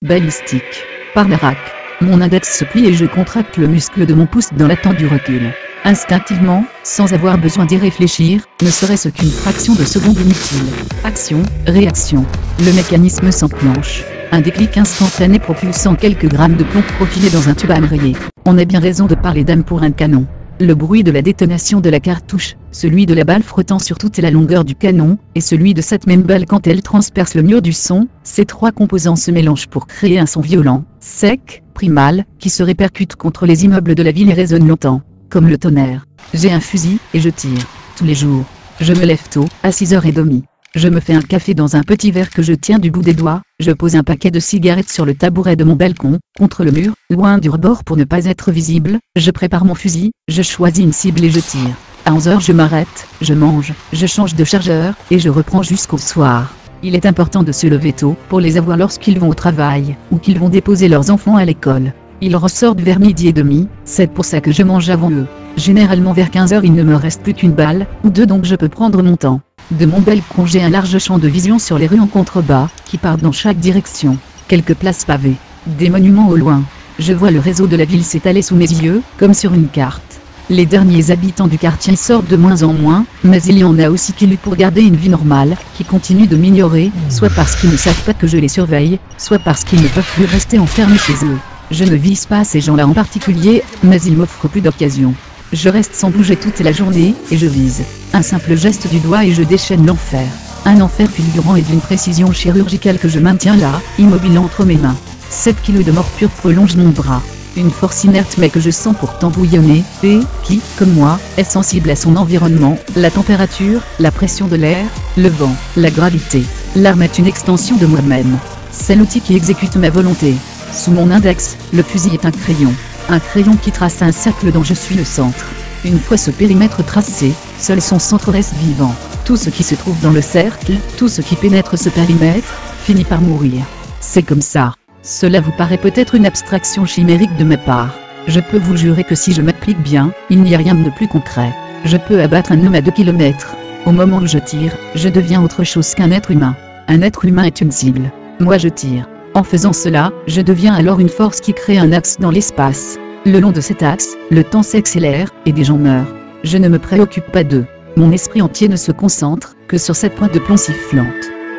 Balistique. Par Narak. Mon index se plie et je contracte le muscle de mon pouce dans l'attente du recul. Instinctivement, sans avoir besoin d'y réfléchir, ne serait-ce qu'une fraction de seconde inutile. Action, réaction. Le mécanisme s'enclenche. Un déclic instantané propulsant quelques grammes de plomb profilés dans un tube à embrayer. On a bien raison de parler d'âme pour un canon. Le bruit de la détonation de la cartouche, celui de la balle frottant sur toute la longueur du canon, et celui de cette même balle quand elle transperce le mur du son, ces trois composants se mélangent pour créer un son violent, sec, primal, qui se répercute contre les immeubles de la ville et résonne longtemps, comme le tonnerre. J'ai un fusil, et je tire, tous les jours. Je me lève tôt, à 6h30. Je me fais un café dans un petit verre que je tiens du bout des doigts, je pose un paquet de cigarettes sur le tabouret de mon balcon, contre le mur, loin du rebord pour ne pas être visible, je prépare mon fusil, je choisis une cible et je tire. À 11h je m'arrête, je mange, je change de chargeur, et je reprends jusqu'au soir. Il est important de se lever tôt, pour les avoir lorsqu'ils vont au travail, ou qu'ils vont déposer leurs enfants à l'école. Ils ressortent vers 12h30, c'est pour ça que je mange avant eux. Généralement vers 15h il ne me reste plus qu'une balle, ou deux donc je peux prendre mon temps. De mon balcon j'ai un large champ de vision sur les rues en contrebas, qui partent dans chaque direction. Quelques places pavées. Des monuments au loin. Je vois le réseau de la ville s'étaler sous mes yeux, comme sur une carte. Les derniers habitants du quartier sortent de moins en moins, mais il y en a aussi qui luttent pour garder une vie normale, qui continuent de m'ignorer, soit parce qu'ils ne savent pas que je les surveille, soit parce qu'ils ne peuvent plus rester enfermés chez eux. Je ne vise pas ces gens-là en particulier, mais ils m'offrent plus d'occasion. Je reste sans bouger toute la journée, et je vise. Un simple geste du doigt et je déchaîne l'enfer. Un enfer fulgurant et d'une précision chirurgicale que je maintiens là, immobile entre mes mains. 7 kilos de morsure prolongent mon bras. Une force inerte mais que je sens pourtant bouillonner, et qui, comme moi, est sensible à son environnement, la température, la pression de l'air, le vent, la gravité. L'arme est une extension de moi-même. C'est l'outil qui exécute ma volonté. Sous mon index, le fusil est un crayon. Un crayon qui trace un cercle dont je suis le centre. Une fois ce périmètre tracé, seul son centre reste vivant. Tout ce qui se trouve dans le cercle, tout ce qui pénètre ce périmètre, finit par mourir. C'est comme ça. Cela vous paraît peut-être une abstraction chimérique de ma part. Je peux vous jurer que si je m'applique bien, il n'y a rien de plus concret. Je peux abattre un homme à 2 km. Au moment où je tire, je deviens autre chose qu'un être humain. Un être humain est une cible. Moi je tire. En faisant cela, je deviens alors une force qui crée un axe dans l'espace. Le long de cet axe, le temps s'accélère, et des gens meurent. Je ne me préoccupe pas d'eux. Mon esprit entier ne se concentre que sur cette pointe de plomb sifflante.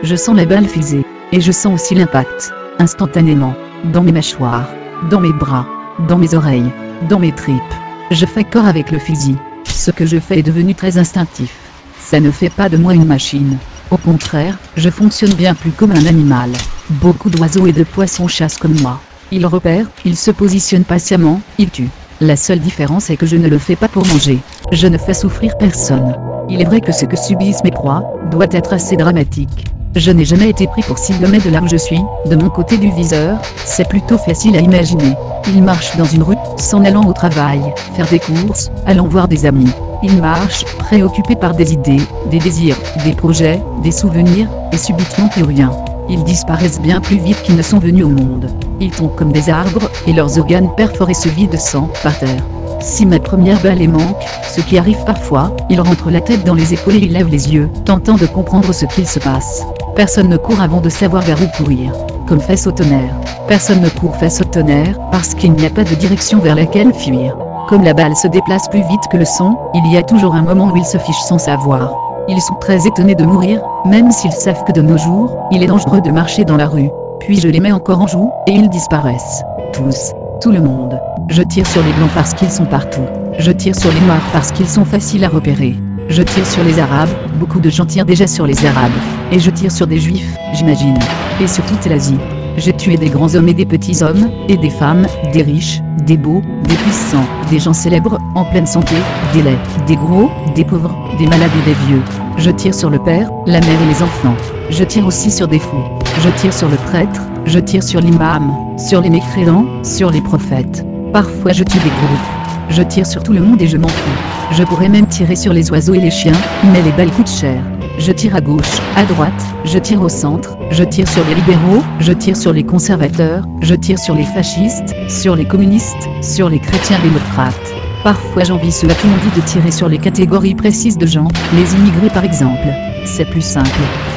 Je sens la balle fusée, et je sens aussi l'impact, instantanément, dans mes mâchoires, dans mes bras, dans mes oreilles, dans mes tripes. Je fais corps avec le fusil. Ce que je fais est devenu très instinctif. Ça ne fait pas de moi une machine. Au contraire, je fonctionne bien plus comme un animal. Beaucoup d'oiseaux et de poissons chassent comme moi. Ils repèrent, ils se positionnent patiemment, ils tuent. La seule différence est que je ne le fais pas pour manger. Je ne fais souffrir personne. Il est vrai que ce que subissent mes proies doit être assez dramatique. Je n'ai jamais été pris pour cible mais de là où je suis, de mon côté du viseur, c'est plutôt facile à imaginer. Ils marchent dans une rue, s'en allant au travail, faire des courses, allant voir des amis. Ils marchent, préoccupés par des idées, des désirs, des projets, des souvenirs, et subitement plus rien. Ils disparaissent bien plus vite qu'ils ne sont venus au monde. Ils tombent comme des arbres, et leurs organes perforés se vident de sang, par terre. Si ma première balle les manque, ce qui arrive parfois, ils rentrent la tête dans les épaules et ils lèvent les yeux, tentant de comprendre ce qu'il se passe. Personne ne court avant de savoir vers où courir. Comme face au tonnerre. Personne ne court face au tonnerre, parce qu'il n'y a pas de direction vers laquelle fuir. Comme la balle se déplace plus vite que le son, il y a toujours un moment où ils se fichent sans savoir. Ils sont très étonnés de mourir, même s'ils savent que de nos jours, il est dangereux de marcher dans la rue. Puis je les mets encore en joue, et ils disparaissent. Tous. Tout le monde. Je tire sur les blancs parce qu'ils sont partout. Je tire sur les noirs parce qu'ils sont faciles à repérer. Je tire sur les arabes, beaucoup de gens tirent déjà sur les arabes. Et je tire sur des juifs, j'imagine. Et sur toute l'Asie. J'ai tué des grands hommes et des petits hommes, et des femmes, des riches, des beaux, des puissants, des gens célèbres, en pleine santé, des laids, des gros, des pauvres, des malades et des vieux. Je tire sur le père, la mère et les enfants. Je tire aussi sur des fous. Je tire sur le prêtre, je tire sur l'imam, sur les mécréants, sur les prophètes. Parfois je tue des groupes. Je tire sur tout le monde et je m'en fous. Je pourrais même tirer sur les oiseaux et les chiens, mais les balles coûtent cher. Je tire à gauche, à droite, je tire au centre, je tire sur les libéraux, je tire sur les conservateurs, je tire sur les fascistes, sur les communistes, sur les chrétiens démocrates. Parfois j'envie ceux à qui on dit de tirer sur les catégories précises de gens, les immigrés par exemple. c'est plus simple.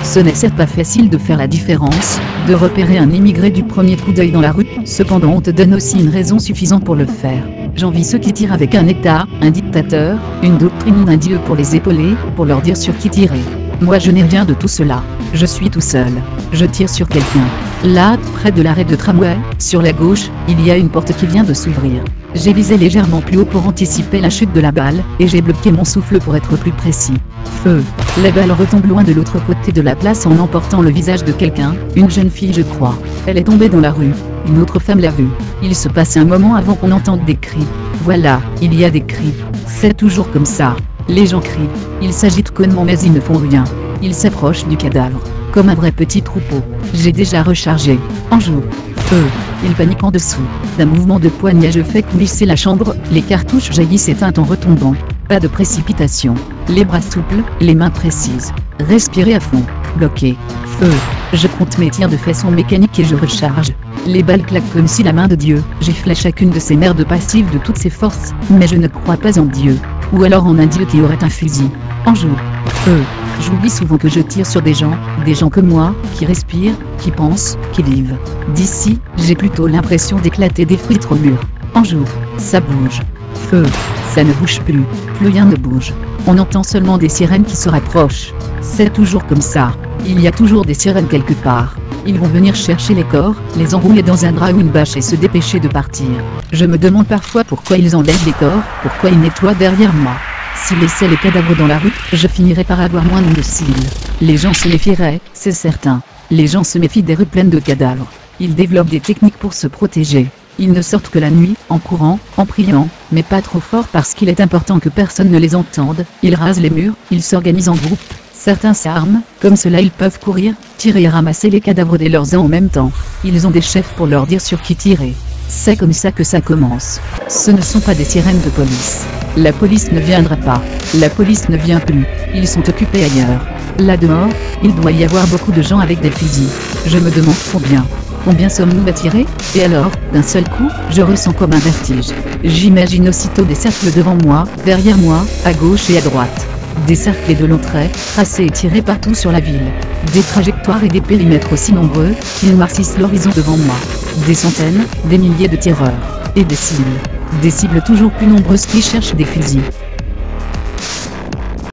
Ce n'est certes pas facile de faire la différence, de repérer un immigré du premier coup d'œil dans la rue, cependant on te donne aussi une raison suffisante pour le faire. J'envie ceux qui tirent avec un État, un dictateur, une doctrine ou un dieu pour les épauler, pour leur dire sur qui tirer. Moi je n'ai rien de tout cela, je suis tout seul. Je tire sur quelqu'un. Là, près de l'arrêt de tramway, sur la gauche, il y a une porte qui vient de s'ouvrir. J'ai visé légèrement plus haut pour anticiper la chute de la balle, et j'ai bloqué mon souffle pour être plus précis. Feu. La balle retombe loin de l'autre côté de la place en emportant le visage de quelqu'un, une jeune fille je crois. Elle est tombée dans la rue. Une autre femme l'a vue. Il se passe un moment avant qu'on entende des cris. Voilà, il y a des cris. C'est toujours comme ça. Les gens crient. Ils s'agitent connement mais ils ne font rien. Ils s'approchent du cadavre. Comme un vrai petit troupeau. J'ai déjà rechargé. En joue. Feu. Il panique en dessous. D'un mouvement de poignet je fais coulisser la chambre, les cartouches jaillissent éteintes en retombant. Pas de précipitation. Les bras souples, les mains précises. Respirez à fond. Bloqué. Feu. Je compte mes tirs de façon mécanique et je recharge. Les balles claquent comme si la main de Dieu, giflait chacune de ces merdes passives de toutes ses forces, mais je ne crois pas en Dieu. Ou alors en un Dieu qui aurait un fusil. En joue. Feu. J'oublie souvent que je tire sur des gens comme moi, qui respirent, qui pensent, qui vivent. D'ici, j'ai plutôt l'impression d'éclater des frites au mur. En joue. Ça bouge. Feu. Ça ne bouge plus. Plus rien ne bouge. On entend seulement des sirènes qui se rapprochent. C'est toujours comme ça. Il y a toujours des sirènes quelque part. Ils vont venir chercher les corps, les enrouler dans un drap ou une bâche et se dépêcher de partir. Je me demande parfois pourquoi ils enlèvent les corps, pourquoi ils nettoient derrière moi. S'ils laissaient les cadavres dans la rue, je finirais par avoir moins de cibles. Les gens se méfieraient, c'est certain. Les gens se méfient des rues pleines de cadavres. Ils développent des techniques pour se protéger. Ils ne sortent que la nuit, en courant, en priant, mais pas trop fort parce qu'il est important que personne ne les entende. Ils rasent les murs, ils s'organisent en groupe. Certains s'arment, comme cela ils peuvent courir, tirer et ramasser les cadavres des leurs en même temps. Ils ont des chefs pour leur dire sur qui tirer. C'est comme ça que ça commence. Ce ne sont pas des sirènes de police. La police ne viendra pas. La police ne vient plus. Ils sont occupés ailleurs. Là dehors, il doit y avoir beaucoup de gens avec des fusils. Je me demande combien. Combien sommes-nous à tirer? Et alors, d'un seul coup, je ressens comme un vertige. J'imagine aussitôt des cercles devant moi, derrière moi, à gauche et à droite. Des cercles et de longs traits, tracés et tirés partout sur la ville. Des trajectoires et des périmètres aussi nombreux, qu'ils noircissent l'horizon devant moi. Des centaines, des milliers de tireurs. Et des cibles. Des cibles toujours plus nombreuses qui cherchent des fusils.